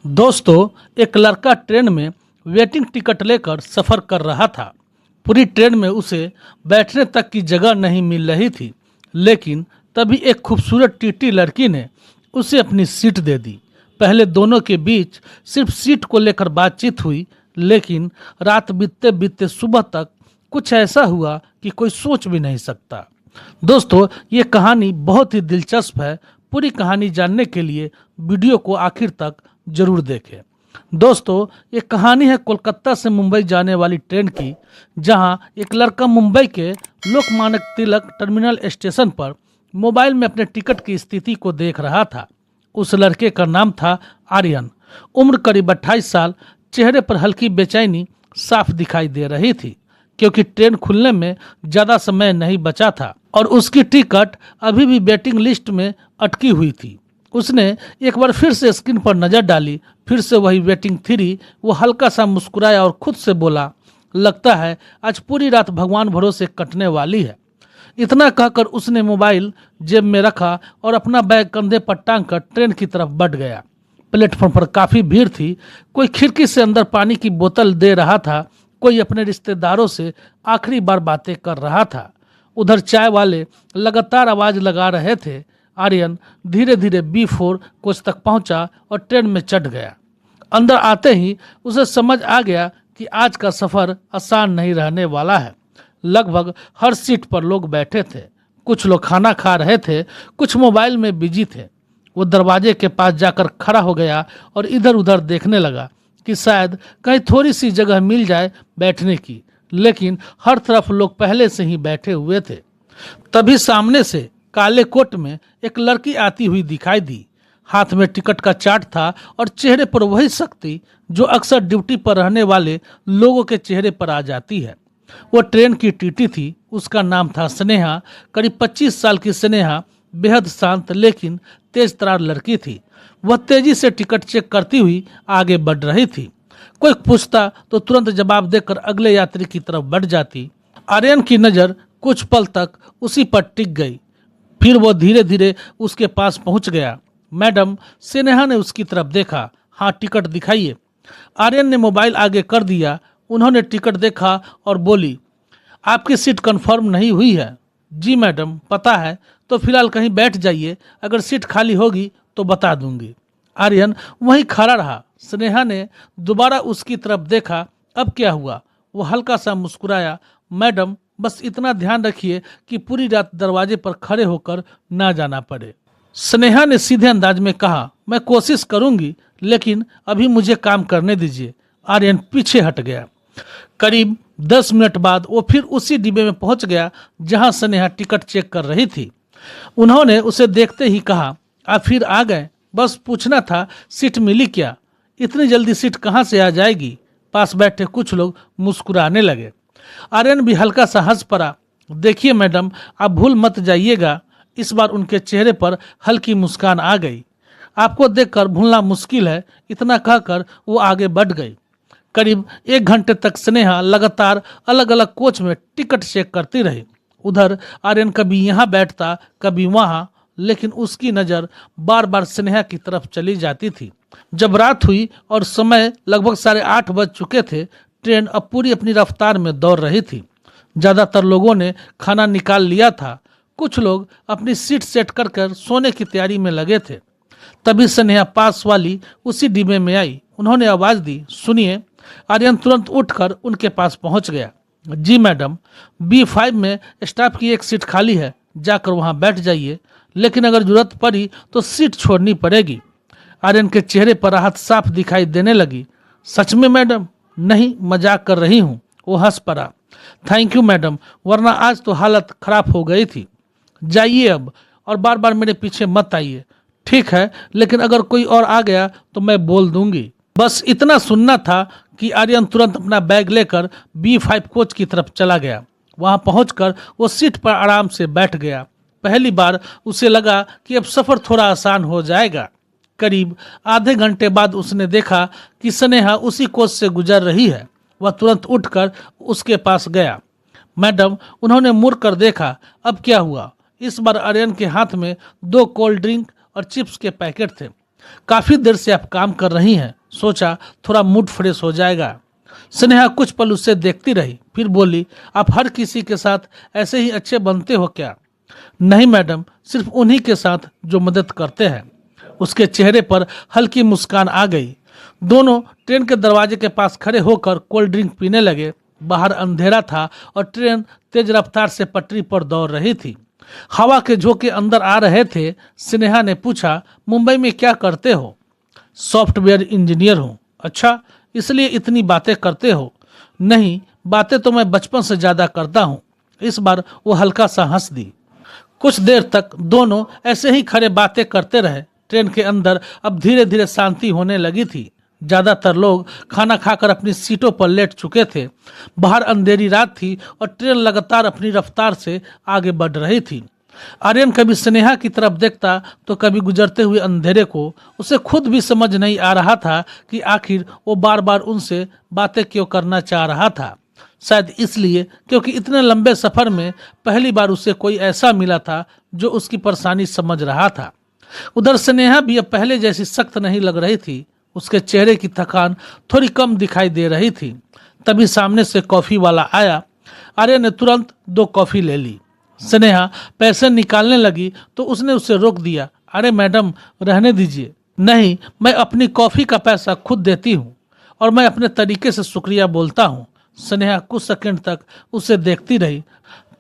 दोस्तों, एक लड़का ट्रेन में वेटिंग टिकट लेकर सफ़र कर रहा था। पूरी ट्रेन में उसे बैठने तक की जगह नहीं मिल रही थी, लेकिन तभी एक खूबसूरत टीटी लड़की ने उसे अपनी सीट दे दी। पहले दोनों के बीच सिर्फ सीट को लेकर बातचीत हुई, लेकिन रात बीतते बीतते सुबह तक कुछ ऐसा हुआ कि कोई सोच भी नहीं सकता। दोस्तों, ये कहानी बहुत ही दिलचस्प है। पूरी कहानी जानने के लिए वीडियो को आखिर तक जरूर देखें। दोस्तों, ये कहानी है कोलकाता से मुंबई जाने वाली ट्रेन की, जहां एक लड़का मुंबई के लोकमान्य तिलक टर्मिनल स्टेशन पर मोबाइल में अपने टिकट की स्थिति को देख रहा था। उस लड़के का नाम था आर्यन। उम्र करीब 28 साल। चेहरे पर हल्की बेचैनी साफ दिखाई दे रही थी, क्योंकि ट्रेन खुलने में ज़्यादा समय नहीं बचा था और उसकी टिकट अभी भी वेटिंग लिस्ट में अटकी हुई थी। उसने एक बार फिर से स्क्रीन पर नज़र डाली, फिर से वही वेटिंग थी। वो हल्का सा मुस्कुराया और खुद से बोला, लगता है आज पूरी रात भगवान भरोसे कटने वाली है। इतना कहकर उसने मोबाइल जेब में रखा और अपना बैग कंधे पर टांग कर ट्रेन की तरफ बढ़ गया। प्लेटफॉर्म पर काफ़ी भीड़ थी। कोई खिड़की से अंदर पानी की बोतल दे रहा था, कोई अपने रिश्तेदारों से आखिरी बार बातें कर रहा था। उधर चाय वाले लगातार आवाज़ लगा रहे थे। आर्यन धीरे धीरे B4 कोच तक पहुंचा और ट्रेन में चढ़ गया। अंदर आते ही उसे समझ आ गया कि आज का सफ़र आसान नहीं रहने वाला है। लगभग हर सीट पर लोग बैठे थे। कुछ लोग खाना खा रहे थे, कुछ मोबाइल में बिजी थे। वो दरवाजे के पास जाकर खड़ा हो गया और इधर उधर देखने लगा कि शायद कहीं थोड़ी सी जगह मिल जाए बैठने की, लेकिन हर तरफ लोग पहले से ही बैठे हुए थे। तभी सामने से काले कोट में एक लड़की आती हुई दिखाई दी। हाथ में टिकट का चार्ट था और चेहरे पर वही शक्ति जो अक्सर ड्यूटी पर रहने वाले लोगों के चेहरे पर आ जाती है। वो ट्रेन की टीटी थी। उसका नाम था स्नेहा। करीब 25 साल की स्नेहा बेहद शांत लेकिन तेज तरार लड़की थी। वह तेजी से टिकट चेक करती हुई आगे बढ़ रही थी। कोई पूछता तो तुरंत जवाब देकर अगले यात्री की तरफ बढ़ जाती। आर्यन की नज़र कुछ पल तक उसी पर टिक गई। फिर वो धीरे धीरे उसके पास पहुंच गया। मैडम, स्नेहा ने उसकी तरफ देखा। हाँ, टिकट दिखाइए। आर्यन ने मोबाइल आगे कर दिया। उन्होंने टिकट देखा और बोली, आपकी सीट कंफर्म नहीं हुई है। जी मैडम, पता है, तो फिलहाल कहीं बैठ जाइए, अगर सीट खाली होगी तो बता दूंगी। आर्यन वहीं खड़ा रहा। स्नेहा ने दोबारा उसकी तरफ देखा। अब क्या हुआ? वो हल्का सा मुस्कुराया। मैडम, बस इतना ध्यान रखिए कि पूरी रात दरवाजे पर खड़े होकर ना जाना पड़े। स्नेहा ने सीधे अंदाज में कहा, मैं कोशिश करूंगी, लेकिन अभी मुझे काम करने दीजिए। आर्यन पीछे हट गया। करीब 10 मिनट बाद वो फिर उसी डिब्बे में पहुंच गया जहां स्नेहा टिकट चेक कर रही थी। उन्होंने उसे देखते ही कहा, आप फिर आ गए? बस पूछना था, सीट मिली क्या? इतनी जल्दी सीट कहाँ से आ जाएगी? पास बैठे कुछ लोग मुस्कुराने लगे। आर्यन भी हल्का सा हंस पड़ा। देखिए मैडम, आप भूल मत जाइएगा। इस बार उनके चेहरे पर हल्की मुस्कान आ गई। आपको देखकर भूलना मुश्किल है। इतना कहकर वो आगे बढ़ गई। करीब 1 घंटे तक स्नेहा लगातार अलग अलग कोच में टिकट चेक करती रही। उधर आर्यन कभी यहाँ बैठता, कभी वहाँ, लेकिन उसकी नज़र बार बार स्नेहा की तरफ चली जाती थी। जब रात हुई और समय लगभग 8:30 बज चुके थे, ट्रेन अब पूरी अपनी रफ्तार में दौड़ रही थी। ज़्यादातर लोगों ने खाना निकाल लिया था। कुछ लोग अपनी सीट सेट कर सोने की तैयारी में लगे थे। तभी स्नेहा पास वाली उसी डिब्बे में आई। उन्होंने आवाज़ दी, सुनिए। आर्यन तुरंत उठकर उनके पास पहुंच गया। जी मैडम, B5 में स्टाफ की एक सीट खाली है, जाकर वहां बैठ जाइए, लेकिन अगर जरूरत पड़ी तो सीट छोड़नी पड़ेगी। आर्यन के चेहरे पर राहत साफ दिखाई देने लगी। सच में मैडम? नहीं, मजाक कर रही हूँ। वो हंस पड़ा। थैंक यू मैडम, वरना आज तो हालत खराब हो गई थी। जाइए अब, और बार बार मेरे पीछे मत आइए। ठीक है, लेकिन अगर कोई और आ गया तो मैं बोल दूंगी। बस इतना सुनना था कि आर्यन तुरंत अपना बैग लेकर B5 कोच की तरफ चला गया। वहां पहुंचकर वो सीट पर आराम से बैठ गया। पहली बार उसे लगा कि अब सफ़र थोड़ा आसान हो जाएगा। करीब आधे घंटे बाद उसने देखा कि स्नेहा उसी कोच से गुजर रही है। वह तुरंत उठकर उसके पास गया। मैडम, उन्होंने मुड़ कर देखा। अब क्या हुआ? इस बार आर्यन के हाथ में 2 कोल्ड ड्रिंक और चिप्स के पैकेट थे। काफी देर से आप काम कर रही हैं, सोचा थोड़ा मूड फ्रेश हो जाएगा। स्नेहा कुछ पल उससे देखती रही, फिर बोली, आप हर किसी के साथ ऐसे ही अच्छे बनते हो क्या? नहीं मैडम, सिर्फ उन्हीं के साथ जो मदद करते हैं। उसके चेहरे पर हल्की मुस्कान आ गई। दोनों ट्रेन के दरवाजे के पास खड़े होकर कोल्ड ड्रिंक पीने लगे। बाहर अंधेरा था और ट्रेन तेज रफ्तार से पटरी पर दौड़ रही थी। हवा के झोंके अंदर आ रहे थे। स्नेहा ने पूछा, मुंबई में क्या करते हो? सॉफ्टवेयर इंजीनियर हूँ। अच्छा, इसलिए इतनी बातें करते हो? नहीं, बातें तो मैं बचपन से ज़्यादा करता हूँ। इस बार वो हल्का सा हंस दी। कुछ देर तक दोनों ऐसे ही खड़े बातें करते रहे। ट्रेन के अंदर अब धीरे धीरे शांति होने लगी थी। ज़्यादातर लोग खाना खाकर अपनी सीटों पर लेट चुके थे। बाहर अंधेरी रात थी और ट्रेन लगातार अपनी रफ्तार से आगे बढ़ रही थी। आर्यन कभी स्नेहा की तरफ देखता तो कभी गुजरते हुए अंधेरे को। उसे खुद भी समझ नहीं आ रहा था कि आखिर वो बार बार उनसे बातें क्यों करना चाह रहा था। शायद इसलिए क्योंकि इतने लंबे सफर में पहली बार उसे कोई ऐसा मिला था जो उसकी परेशानी समझ रहा था। उधर स्नेहा भी अब पहले जैसी सख्त नहीं लग रही थी। उसके चेहरे की थकान थोड़ी कम दिखाई दे रही थी। तभी सामने से कॉफी वाला आया। आर्यन ने तुरंत 2 कॉफी ले ली। स्नेहा पैसे निकालने लगी तो उसने उसे रोक दिया। अरे मैडम, रहने दीजिए। नहीं, मैं अपनी कॉफी का पैसा खुद देती हूँ और मैं अपने तरीके से शुक्रिया बोलता हूँ। स्नेहा कुछ सेकंड तक उसे देखती रही,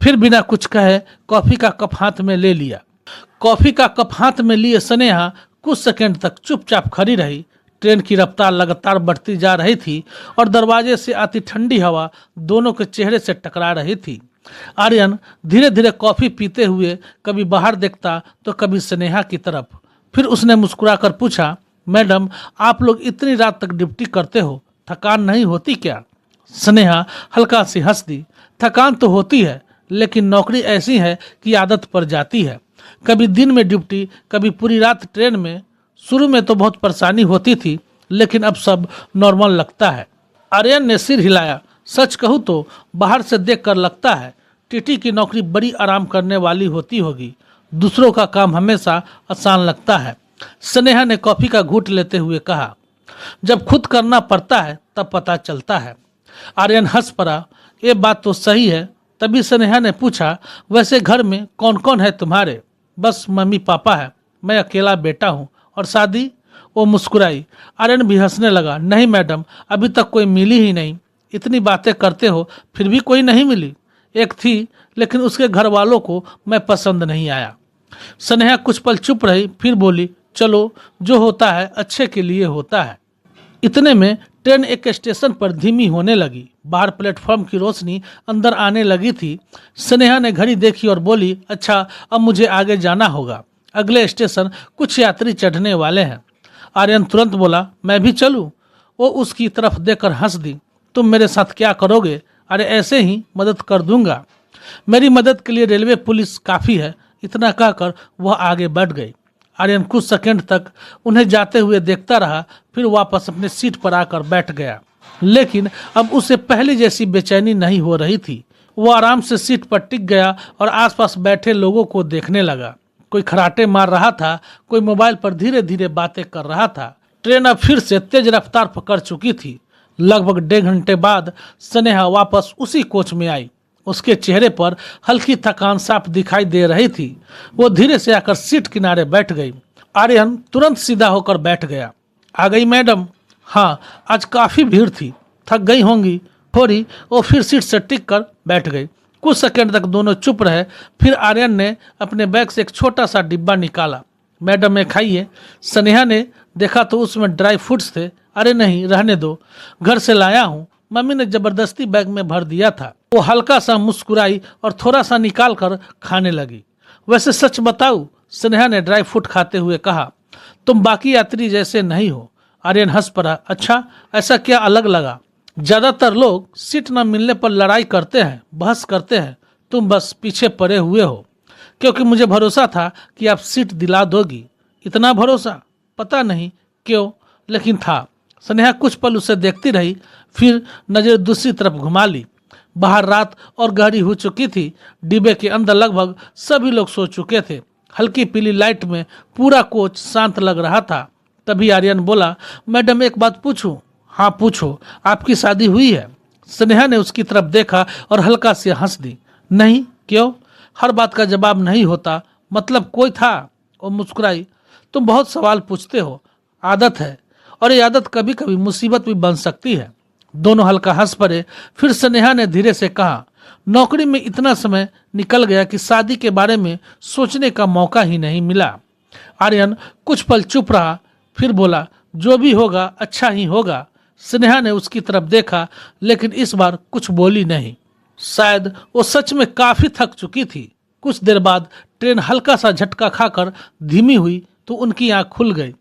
फिर बिना कुछ कहे कॉफी का कप हाथ में ले लिया। कॉफी का कप हाथ में लिए स्नेहा कुछ सेकंड तक चुपचाप खड़ी रही। ट्रेन की रफ्तार लगातार बढ़ती जा रही थी और दरवाजे से आती ठंडी हवा दोनों के चेहरे से टकरा रही थी। आर्यन धीरे धीरे कॉफी पीते हुए कभी बाहर देखता तो कभी स्नेहा की तरफ। फिर उसने मुस्कुराकर पूछा, मैडम, आप लोग इतनी रात तक ड्यूटी करते हो, थकान नहीं होती क्या? स्नेहा हल्का सी हंस दी। थकान तो होती है, लेकिन नौकरी ऐसी है कि आदत पड़ जाती है। कभी दिन में ड्यूटी, कभी पूरी रात ट्रेन में। शुरू में तो बहुत परेशानी होती थी, लेकिन अब सब नॉर्मल लगता है। आर्यन ने सिर हिलाया। सच कहूँ तो बाहर से देखकर लगता है टीटी की नौकरी बड़ी आराम करने वाली होती होगी। दूसरों का काम हमेशा आसान लगता है। स्नेहा ने कॉफी का घूंट लेते हुए कहा, जब खुद करना पड़ता है तब पता चलता है। आर्यन हंस पड़ा। ये बात तो सही है। तभी स्नेहा ने पूछा, वैसे घर में कौन कौन है तुम्हारे? बस मम्मी पापा है, मैं अकेला बेटा हूँ। और शादी? वो मुस्कुराई। आर्यन भी हंसने लगा। नहीं मैडम, अभी तक कोई मिली ही नहीं। इतनी बातें करते हो फिर भी कोई नहीं मिली? एक थी, लेकिन उसके घर वालों को मैं पसंद नहीं आया। स्नेहा कुछ पल चुप रही, फिर बोली, चलो, जो होता है अच्छे के लिए होता है। इतने में ट्रेन एक स्टेशन पर धीमी होने लगी। बाहर प्लेटफॉर्म की रोशनी अंदर आने लगी थी। स्नेहा ने घड़ी देखी और बोली, अच्छा, अब मुझे आगे जाना होगा। अगले स्टेशन कुछ यात्री चढ़ने वाले हैं। आर्यन तुरंत बोला, मैं भी चलूं? वो उसकी तरफ देखकर हंस दी। तुम मेरे साथ क्या करोगे? अरे ऐसे ही मदद कर दूंगा। मेरी मदद के लिए रेलवे पुलिस काफ़ी है। इतना कहकर वह आगे बढ़ गई। आर्यन कुछ सेकंड तक उन्हें जाते हुए देखता रहा, फिर वापस अपने सीट पर आकर बैठ गया। लेकिन अब उसे पहले जैसी बेचैनी नहीं हो रही थी। वो आराम से सीट पर टिक गया और आसपास बैठे लोगों को देखने लगा। कोई खराटे मार रहा था, कोई मोबाइल पर धीरे धीरे बातें कर रहा था। ट्रेन अब फिर से तेज रफ्तार पकड़ चुकी थी। लगभग 1.5 घंटे बाद स्नेहा वापस उसी कोच में आई। उसके चेहरे पर हल्की थकान साफ दिखाई दे रही थी। वो धीरे से आकर सीट किनारे बैठ गई। आर्यन तुरंत सीधा होकर बैठ गया। आ गई मैडम? हाँ, आज काफ़ी भीड़ थी, थक गई होंगी थोड़ी। वो फिर सीट से टिक कर बैठ गई। कुछ सेकंड तक दोनों चुप रहे। फिर आर्यन ने अपने बैग से एक छोटा सा डिब्बा निकाला। मैडम, ये खाइए। स्नेहा ने देखा तो उसमें ड्राई फ्रूट्स थे। अरे नहीं, रहने दो, घर से लाया हूँ, मम्मी ने जबरदस्ती बैग में भर दिया था। वो हल्का सा मुस्कुराई और थोड़ा सा निकाल कर खाने लगी। वैसे सच बताऊं, स्नेहा ने ड्राई फ्रूट खाते हुए कहा, तुम बाकी यात्री जैसे नहीं हो। आर्यन हंस पड़ा। अच्छा, ऐसा क्या अलग लगा? ज्यादातर लोग सीट न मिलने पर लड़ाई करते हैं, बहस करते हैं। तुम बस पीछे पड़े हुए हो, क्योंकि मुझे भरोसा था कि आप सीट दिला दोगी। इतना भरोसा? पता नहीं क्यों, लेकिन था। स्नेहा कुछ पल उसे देखती रही, फिर नजर दूसरी तरफ घुमा ली। बाहर रात और गहरी हो चुकी थी। डिब्बे के अंदर लगभग सभी लोग सो चुके थे। हल्की पीली लाइट में पूरा कोच शांत लग रहा था। तभी आर्यन बोला, मैडम एक बात पूछूं? हाँ पूछो, आपकी शादी हुई है? स्नेहा ने उसकी तरफ देखा और हल्का से हंस दी। नहीं, क्यों? हर बात का जवाब नहीं होता, मतलब कोई था? वो मुस्कुराई। तुम बहुत सवाल पूछते हो, आदत है, और ये आदत कभी कभी मुसीबत भी बन सकती है। दोनों हल्का हंस पड़े। फिर स्नेहा ने धीरे से कहा, नौकरी में इतना समय निकल गया कि शादी के बारे में सोचने का मौका ही नहीं मिला। आर्यन कुछ पल चुप रहा, फिर बोला, जो भी होगा अच्छा ही होगा। स्नेहा ने उसकी तरफ देखा, लेकिन इस बार कुछ बोली नहीं। शायद वो सच में काफी थक चुकी थी। कुछ देर बाद ट्रेन हल्का सा झटका खाकर धीमी हुई तो उनकी आंख खुल गई।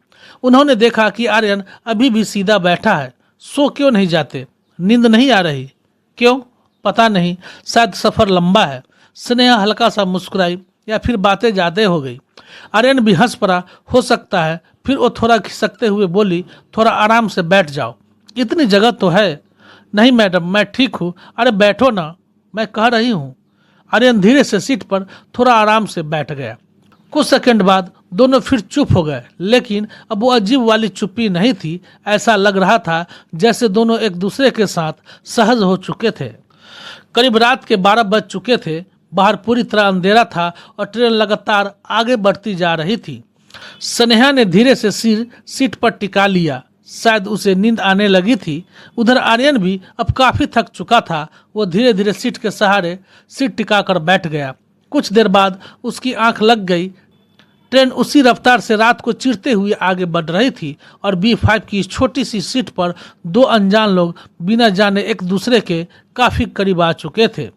उन्होंने देखा कि आर्यन अभी भी सीधा बैठा है। सो क्यों नहीं जाते? नींद नहीं आ रही? क्यों? पता नहीं, शायद सफर लंबा है। स्नेहा हल्का सा मुस्कुराई, या फिर बातें ज्यादा हो गई। आर्यन भी हंस पड़ा, हो सकता है। फिर वो थोड़ा खिसकते हुए बोली, थोड़ा आराम से बैठ जाओ, इतनी जगह तो है। नहीं मैडम, मैं ठीक हूँ। अरे बैठो ना, मैं कह रही हूँ। आर्यन धीरे से सीट पर थोड़ा आराम से बैठ गया। कुछ सेकंड बाद दोनों फिर चुप हो गए, लेकिन अब वो अजीब वाली चुप्पी नहीं थी। ऐसा लग रहा था जैसे दोनों एक दूसरे के साथ सहज हो चुके थे। करीब रात के 12 बज चुके थे। बाहर पूरी तरह अंधेरा था और ट्रेन लगातार आगे बढ़ती जा रही थी। स्नेहा ने धीरे से सिर सीट पर टिका लिया, शायद उसे नींद आने लगी थी। उधर आर्यन भी अब काफी थक चुका था। वो धीरे धीरे सीट के सहारे सिर टिकाकर बैठ गया। कुछ देर बाद उसकी आंख लग गई। ट्रेन उसी रफ्तार से रात को चीरते हुए आगे बढ़ रही थी और B5 की इस छोटी सी सीट पर दो अनजान लोग बिना जाने एक दूसरे के काफी करीब आ चुके थे।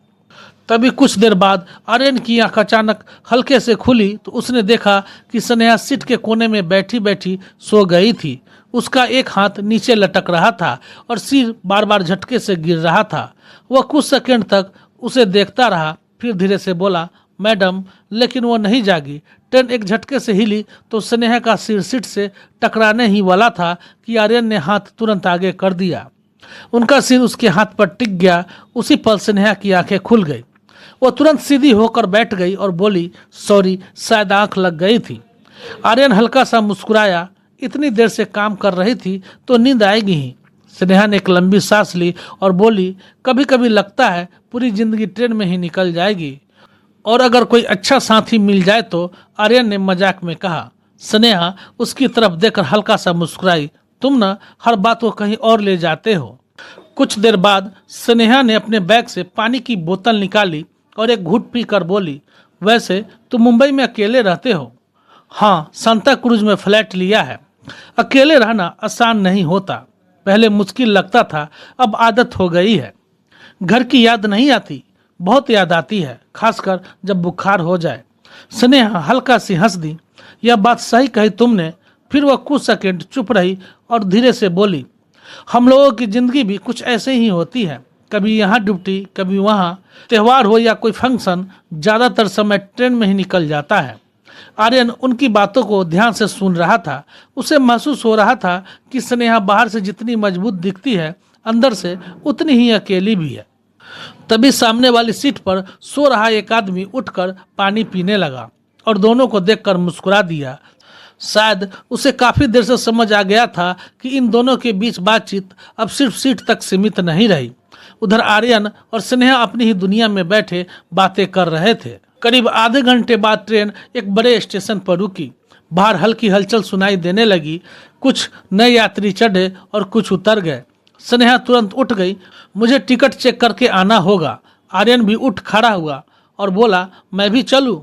तभी कुछ देर बाद आर्यन की आंख अचानक हल्के से खुली तो उसने देखा कि स्नेहा सीट के कोने में बैठी बैठी सो गई थी। उसका एक हाथ नीचे लटक रहा था और सिर बार बार झटके से गिर रहा था। वह कुछ सेकंड तक उसे देखता रहा, फिर धीरे से बोला, मैडम। लेकिन वो नहीं जागी। ट्रेन एक झटके से हिली तो स्नेहा का सिर सीट से टकराने ही वाला था कि आर्यन ने हाथ तुरंत आगे कर दिया। उनका सिर उसके हाथ पर टिक गया। उसी पल स्नेहा की आंखें खुल गई। वो तुरंत सीधी होकर बैठ गई और बोली, सॉरी, शायद आंख लग गई थी। आर्यन हल्का सा मुस्कुराया। इतनी देर से काम कर रही थी तो नींद आएगी ही। स्नेहा ने एक लंबी सांस ली और बोली, कभी कभी लगता है पूरी जिंदगी ट्रेन में ही निकल जाएगी, और अगर कोई अच्छा साथी मिल जाए तो। आर्यन ने मजाक में कहा। स्नेहा उसकी तरफ देखकर हल्का सा मुस्कुराई। तुम ना हर बात को कहीं और ले जाते हो। कुछ देर बाद स्नेहा ने अपने बैग से पानी की बोतल निकाली और एक घूंट पीकर बोली, वैसे तुम मुंबई में अकेले रहते हो? हाँ, सांता क्रूज में फ्लैट लिया है। अकेले रहना आसान नहीं होता। पहले मुश्किल लगता था, अब आदत हो गई है। घर की याद नहीं आती? बहुत याद आती है, खासकर जब बुखार हो जाए। स्नेहा हल्का सी हंस दी। यह बात सही कही तुमने। फिर वह कुछ सेकंड चुप रही और धीरे से बोली, हम लोगों की जिंदगी भी कुछ ऐसे ही होती है, कभी यहाँ ड्यूटी कभी वहाँ। त्यौहार हो या कोई फंक्शन, ज़्यादातर समय ट्रेन में ही निकल जाता है। आर्यन उनकी बातों को ध्यान से सुन रहा था। उसे महसूस हो रहा था कि स्नेहा बाहर से जितनी मजबूत दिखती है, अंदर से उतनी ही अकेली भी है। तभी सामने वाली सीट पर सो रहा एक आदमी उठकर पानी पीने लगा और दोनों को देखकर मुस्कुरा दिया। शायद उसे काफी देर से समझ आ गया था कि इन दोनों के बीच बातचीत अब सिर्फ सीट तक सीमित नहीं रही। उधर आर्यन और स्नेहा अपनी ही दुनिया में बैठे बातें कर रहे थे। करीब आधे घंटे बाद ट्रेन एक बड़े स्टेशन पर रुकी। बाहर हल्की हलचल सुनाई देने लगी। कुछ नए यात्री चढ़े और कुछ उतर गए। स्नेहा तुरंत उठ गई, मुझे टिकट चेक करके आना होगा। आर्यन भी उठ खड़ा हुआ और बोला, मैं भी चलूं?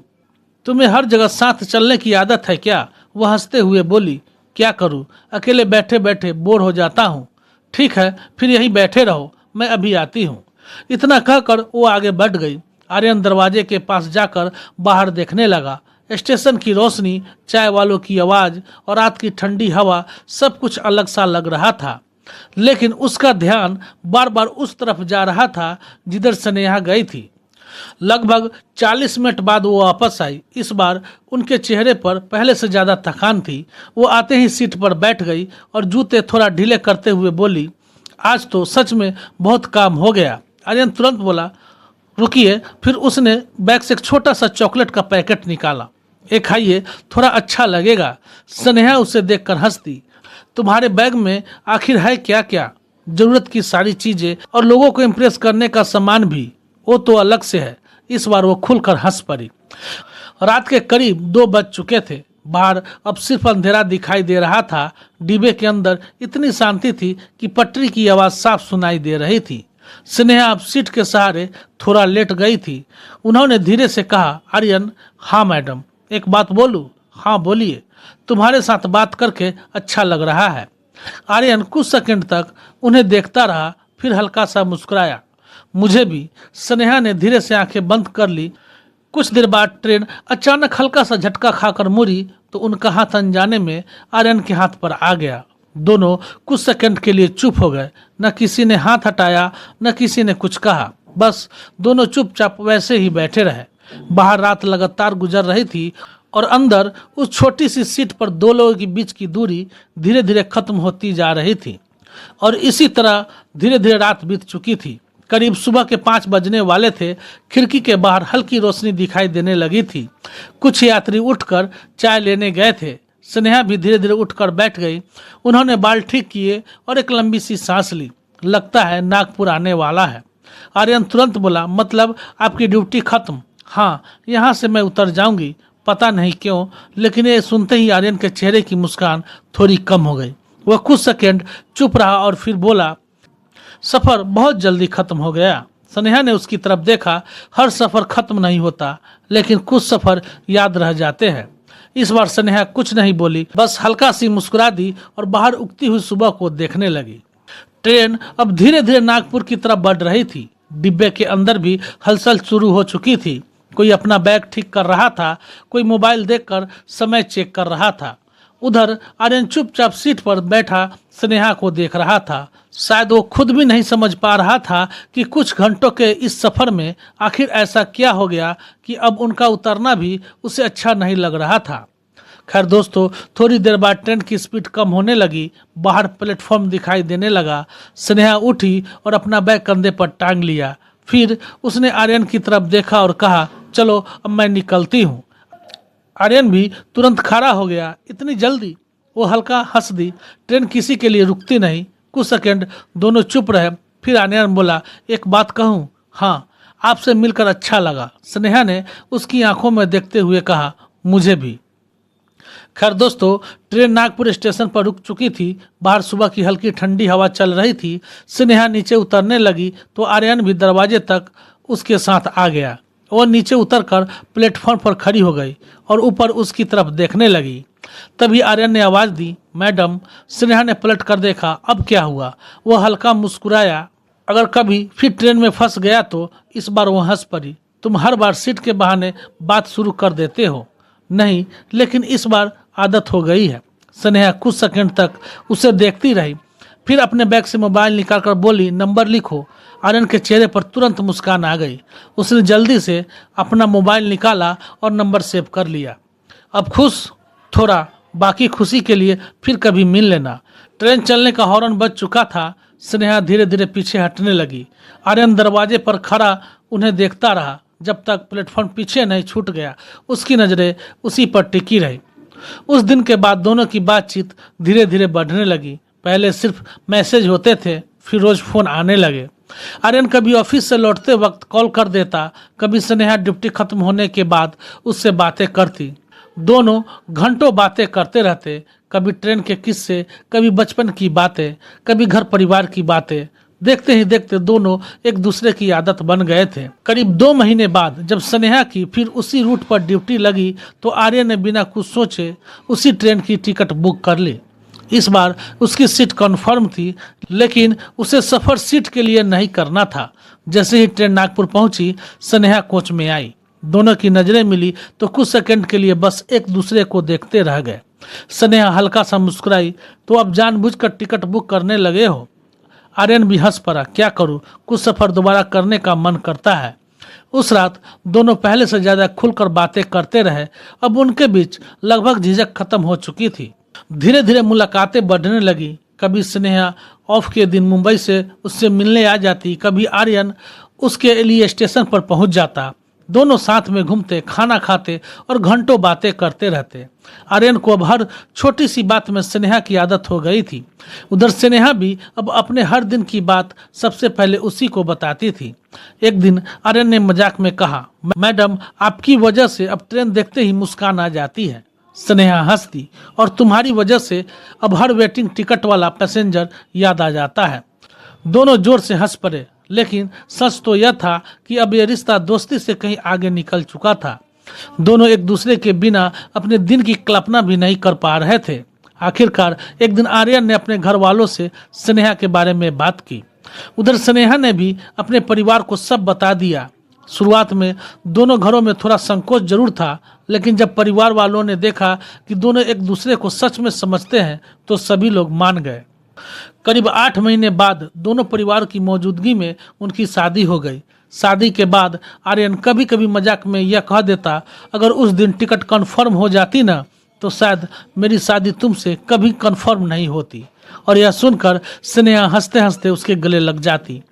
तुम्हें हर जगह साथ चलने की आदत है क्या? वह हंसते हुए बोली, क्या करूं, अकेले बैठे बैठे बोर हो जाता हूं। ठीक है, फिर यहीं बैठे रहो, मैं अभी आती हूं। इतना कहकर वो आगे बढ़ गई। आर्यन दरवाजे के पास जाकर बाहर देखने लगा। स्टेशन की रोशनी, चाय वालों की आवाज़ और रात की ठंडी हवा, सब कुछ अलग सा लग रहा था। लेकिन उसका ध्यान बार बार उस तरफ जा रहा था जिधर स्नेहा गई थी। लगभग 40 मिनट बाद वो वापस आई। इस बार उनके चेहरे पर पहले से ज़्यादा थकान थी। वो आते ही सीट पर बैठ गई और जूते थोड़ा ढीले करते हुए बोली, आज तो सच में बहुत काम हो गया। आर्यन तुरंत बोला, रुकिए। फिर उसने बैग से एक छोटा सा चॉकलेट का पैकेट निकाला। एक खाइए, थोड़ा अच्छा लगेगा। स्नेहा उसे देखकर हंस दी। तुम्हारे बैग में आखिर है क्या क्या? जरूरत की सारी चीजें और लोगों को इम्प्रेस करने का सामान भी, वो तो अलग से है। इस बार वो खुलकर हंस पड़ी। रात के करीब 2 बज चुके थे। बाहर अब सिर्फ अंधेरा दिखाई दे रहा था। डिब्बे के अंदर इतनी शांति थी कि पटरी की आवाज साफ सुनाई दे रही थी। स्नेहा अब सीट के सहारे थोड़ा लेट गई थी। उन्होंने धीरे से कहा, आर्यन। हाँ मैडम, एक बात बोलूं? हाँ बोलिए। तुम्हारे साथ बात करके अच्छा लग रहा है। आर्यन कुछ सेकंड तक उन्हें देखता रहा, फिर हल्का सा मुस्कुराया। मुझे भी। स्नेहा ने धीरे से आंखें बंद कर ली। कुछ देर बाद ट्रेन अचानक हल्का सा झटका खाकर मुड़ी तो उनका हाथ अनजाने में आर्यन के हाथ पर आ गया। दोनों कुछ सेकंड के लिए चुप हो गए। न किसी ने हाथ हटाया, न किसी ने कुछ कहा। बस दोनों चुपचाप वैसे ही बैठे रहे। बाहर रात लगातार गुजर रही थी और अंदर उस छोटी सी सीट पर 2 लोगों के बीच की दूरी धीरे धीरे खत्म होती जा रही थी। और इसी तरह धीरे धीरे रात बीत चुकी थी। करीब सुबह के 5 बजने वाले थे। खिड़की के बाहर हल्की रोशनी दिखाई देने लगी थी। कुछ यात्री उठकर चाय लेने गए थे। स्नेहा भी धीरे धीरे उठकर बैठ गई। उन्होंने बाल ठीक किए और एक लंबी सी सांस ली। लगता है नागपुर आने वाला है। आर्यन तुरंत बोला, मतलब आपकी ड्यूटी खत्म? हाँ, यहाँ से मैं उतर जाऊंगी। पता नहीं क्यों, लेकिन ये सुनते ही आर्यन के चेहरे की मुस्कान थोड़ी कम हो गई। वह कुछ सेकंड चुप रहा और फिर बोला, सफर बहुत जल्दी खत्म हो गया। स्नेहा ने उसकी तरफ देखा। हर सफर खत्म नहीं होता, लेकिन कुछ सफर याद रह जाते हैं। इस बार स्नेहा कुछ नहीं बोली, बस हल्का सी मुस्कुरा दी और बाहर उगती हुई सुबह को देखने लगी। ट्रेन अब धीरे धीरे नागपुर की तरफ बढ़ रही थी। डिब्बे के अंदर भी हलचल शुरू हो चुकी थी। कोई अपना बैग ठीक कर रहा था, कोई मोबाइल देखकर समय चेक कर रहा था। उधर आर्यन चुपचाप सीट पर बैठा स्नेहा को देख रहा था। शायद वो खुद भी नहीं समझ पा रहा था कि कुछ घंटों के इस सफर में आखिर ऐसा क्या हो गया कि अब उनका उतरना भी उसे अच्छा नहीं लग रहा था। खैर दोस्तों, थोड़ी देर बाद ट्रेन की स्पीड कम होने लगी। बाहर प्लेटफॉर्म दिखाई देने लगा। स्नेहा उठी और अपना बैग कंधे पर टांग लिया। फिर उसने आर्यन की तरफ देखा और कहा, चलो अब मैं निकलती हूँ। आर्यन भी तुरंत खड़ा हो गया। इतनी जल्दी? वो हल्का हंस दी। ट्रेन किसी के लिए रुकती नहीं। कुछ सेकंड दोनों चुप रहे। फिर आर्यन बोला, एक बात कहूँ? हाँ, आपसे मिलकर अच्छा लगा। स्नेहा ने उसकी आंखों में देखते हुए कहा, मुझे भी। खैर दोस्तों, ट्रेन नागपुर स्टेशन पर रुक चुकी थी। बाहर सुबह की हल्की ठंडी हवा चल रही थी। स्नेहा नीचे उतरने लगी तो आर्यन भी दरवाजे तक उसके साथ आ गया। वो नीचे उतरकर प्लेटफॉर्म पर खड़ी हो गई और ऊपर उसकी तरफ देखने लगी। तभी आर्यन ने आवाज दी, मैडम। स्नेहा ने पलट कर देखा। अब क्या हुआ? वो हल्का मुस्कुराया। अगर कभी फिर ट्रेन में फंस गया तो? इस बार वो हंस पड़ी। तुम हर बार सीट के बहाने बात शुरू कर देते हो। नहीं, लेकिन इस बार आदत हो गई है। स्नेहा कुछ सेकंड तक उसे देखती रही, फिर अपने बैग से मोबाइल निकालकर बोली, नंबर लिखो। आर्यन के चेहरे पर तुरंत मुस्कान आ गई। उसने जल्दी से अपना मोबाइल निकाला और नंबर सेव कर लिया। अब खुश थोड़ा, बाकी खुशी के लिए फिर कभी मिल लेना। ट्रेन चलने का हॉर्न बज चुका था। स्नेहा धीरे धीरे पीछे हटने लगी। आर्यन दरवाजे पर खड़ा उन्हें देखता रहा जब तक प्लेटफॉर्म पीछे नहीं छूट गया। उसकी नज़रें उसी पर टिकी रही। उस दिन के बाद दोनों की बातचीत धीरे धीरे बढ़ने लगी। पहले सिर्फ मैसेज होते थे, फिर रोज फोन आने लगे। आर्यन कभी ऑफिस से लौटते वक्त कॉल कर देता, कभी स्नेहा ड्यूटी खत्म होने के बाद उससे बातें करती। दोनों घंटों बातें करते रहते, कभी ट्रेन के किस्से, कभी बचपन की बातें, कभी घर परिवार की बातें। देखते ही देखते दोनों एक दूसरे की आदत बन गए थे। करीब 2 महीने बाद जब स्नेहा की फिर उसी रूट पर ड्यूटी लगी तो आर्यन ने बिना कुछ सोचे उसी ट्रेन की टिकट बुक कर ली। इस बार उसकी सीट कन्फर्म थी, लेकिन उसे सफर सीट के लिए नहीं करना था। जैसे ही ट्रेन नागपुर पहुंची, स्नेहा कोच में आई। दोनों की नजरें मिली तो कुछ सेकंड के लिए बस एक दूसरे को देखते रह गए। स्नेहा हल्का सा मुस्कुराई, तो अब जानबूझकर टिकट बुक करने लगे हो? आर्यन भी हंस पड़ा, क्या करूं, कुछ सफर दोबारा करने का मन करता है। उस रात दोनों पहले से ज्यादा खुलकर बातें करते रहे। अब उनके बीच लगभग झिझक खत्म हो चुकी थी। धीरे धीरे मुलाकातें बढ़ने लगी। कभी स्नेहा ऑफ के दिन मुंबई से उससे मिलने आ जाती, कभी आर्यन उसके लिए स्टेशन पर पहुंच जाता। दोनों साथ में घूमते, खाना खाते और घंटों बातें करते रहते। आर्यन को अब हर छोटी सी बात में स्नेहा की आदत हो गई थी। उधर स्नेहा भी अब अपने हर दिन की बात सबसे पहले उसी को बताती थी। एक दिन आर्यन ने मजाक में कहा, मैडम आपकी वजह से अब ट्रेन देखते ही मुस्कान आ जाती है। स्नेहा हंसती, और तुम्हारी वजह से अब हर वेटिंग टिकट वाला पैसेंजर याद आ जाता है। दोनों जोर से हंस पड़े, लेकिन सच तो यह था कि अब यह रिश्ता दोस्ती से कहीं आगे निकल चुका था। दोनों एक दूसरे के बिना अपने दिन की कल्पना भी नहीं कर पा रहे थे। आखिरकार एक दिन आर्यन ने अपने घर वालों से स्नेहा के बारे में बात की। उधर स्नेहा ने भी अपने परिवार को सब बता दिया। शुरुआत में दोनों घरों में थोड़ा संकोच जरूर था, लेकिन जब परिवार वालों ने देखा कि दोनों एक दूसरे को सच में समझते हैं तो सभी लोग मान गए। करीब 8 महीने बाद दोनों परिवार की मौजूदगी में उनकी शादी हो गई। शादी के बाद आर्यन कभी कभी मजाक में यह कह देता, अगर उस दिन टिकट कंफर्म हो जाती ना तो शायद मेरी शादी तुमसे कभी कंफर्म नहीं होती। और यह सुनकर स्नेहा हंसते हंसते उसके गले लग जाती।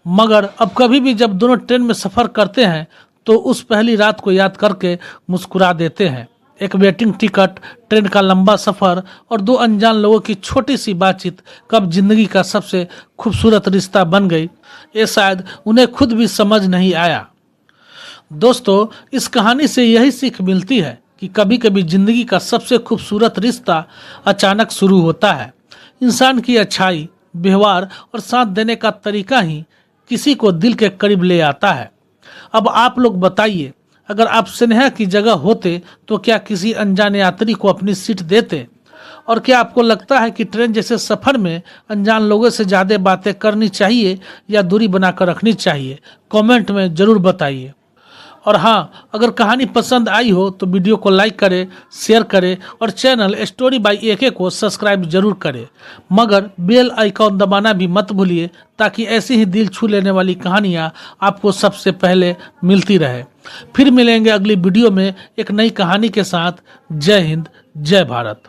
मगर अब कभी भी जब दोनों ट्रेन में सफ़र करते हैं तो उस पहली रात को याद करके मुस्कुरा देते हैं। एक वेटिंग टिकट, ट्रेन का लंबा सफ़र और 2 अनजान लोगों की छोटी सी बातचीत कब जिंदगी का सबसे खूबसूरत रिश्ता बन गई, ये शायद उन्हें खुद भी समझ नहीं आया। दोस्तों, इस कहानी से यही सीख मिलती है कि कभी कभी जिंदगी का सबसे खूबसूरत रिश्ता अचानक शुरू होता है। इंसान की अच्छाई, व्यवहार और साथ देने का तरीका ही किसी को दिल के करीब ले आता है। अब आप लोग बताइए, अगर आप स्नेहा की जगह होते तो क्या किसी अनजान यात्री को अपनी सीट देते? और क्या आपको लगता है कि ट्रेन जैसे सफ़र में अनजान लोगों से ज़्यादा बातें करनी चाहिए या दूरी बनाकर रखनी चाहिए? कमेंट में ज़रूर बताइए। और हाँ, अगर कहानी पसंद आई हो तो वीडियो को लाइक करें, शेयर करें और चैनल स्टोरी बाय AK को सब्सक्राइब जरूर करें। मगर बेल आइकॉन दबाना भी मत भूलिए, ताकि ऐसी ही दिल छू लेने वाली कहानियाँ आपको सबसे पहले मिलती रहे। फिर मिलेंगे अगली वीडियो में एक नई कहानी के साथ। जय हिंद, जय भारत।